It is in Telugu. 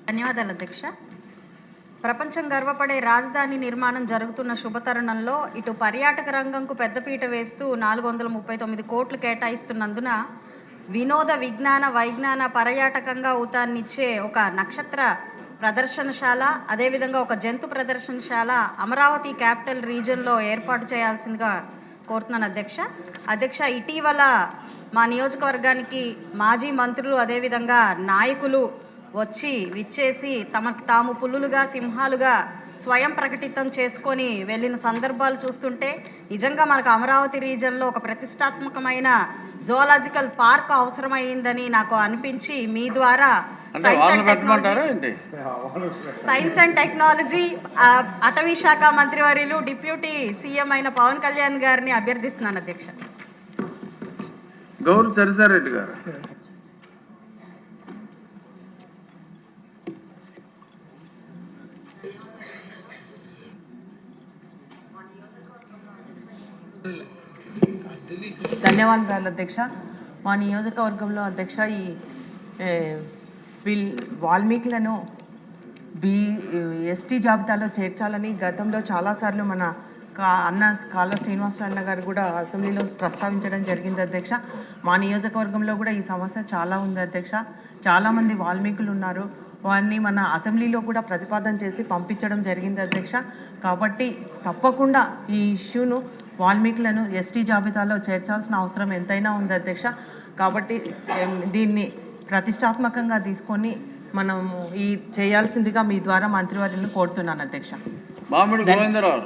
ధన్యవాదాలు అధ్యక్ష. ప్రపంచం గర్వపడే రాజధాని నిర్మాణం జరుగుతున్న శుభతరుణంలో ఇటు పర్యాటక రంగంకు పెద్దపీట వేస్తూ 439 కోట్లు కేటాయిస్తున్నందున వినోద విజ్ఞాన వైజ్ఞాన పర్యాటకంగా ఊతాన్నిచ్చే ఒక నక్షత్ర ప్రదర్శనశాల, అదేవిధంగా ఒక జంతు ప్రదర్శనశాల అమరావతి క్యాపిటల్ రీజియన్లో ఏర్పాటు చేయాల్సిందిగా కోరుతున్నాను అధ్యక్ష. ఇటీవల మా నియోజకవర్గానికి మాజీ మంత్రులు అదేవిధంగా నాయకులు విచ్చేసి తమకు తాము పులులుగా సింహాలుగా స్వయం ప్రకటితం చేసుకొని వెళ్ళిన సందర్భాలు చూస్తుంటే నిజంగా మనకు అమరావతి రీజియన్లో ఒక ప్రతిష్టాత్మకమైన జువాలజికల్ పార్క్ అవసరమైందని నాకు అనిపించి మీ ద్వారా సైన్స్ అండ్ టెక్నాలజీ అటవీ శాఖ మంత్రివర్యులు డిప్యూటీ సీఎం అయిన పవన్ కళ్యాణ్ గారిని అభ్యర్థిస్తున్నాను అధ్యక్ష. గౌరవ్ చరితారెడ్డి గారు. ధన్యవాదాలు అధ్యక్ష. మా నియోజకవర్గంలో అధ్యక్ష ఈ వాల్మీకులను ఎస్టీ జాబితాలో చేర్చాలని గతంలో చాలాసార్లు మన అన్న కాళ్ళ శ్రీనివాసరావు అన్న గారు కూడా అసెంబ్లీలో ప్రస్తావించడం జరిగింది అధ్యక్ష. మా నియోజకవర్గంలో కూడా ఈ సమస్య చాలా ఉంది అధ్యక్ష. చాలామంది వాల్మీకులు ఉన్నారు, వారిని మన అసెంబ్లీలో కూడా ప్రతిపాదన చేసి పంపించడం జరిగింది అధ్యక్ష. కాబట్టి తప్పకుండా ఈ ఇష్యూను వాల్మీకులను ఎస్టీ జాబితాలో చేర్చాల్సిన అవసరం ఎంతైనా ఉంది అధ్యక్ష. కాబట్టి దీన్ని ప్రతిష్టాత్మకంగా తీసుకొని మనము చేయాల్సిందిగా మీ ద్వారా మంత్రివర్యులను కోరుతున్నాను అధ్యక్ష. మామిడి గోవిందరావు.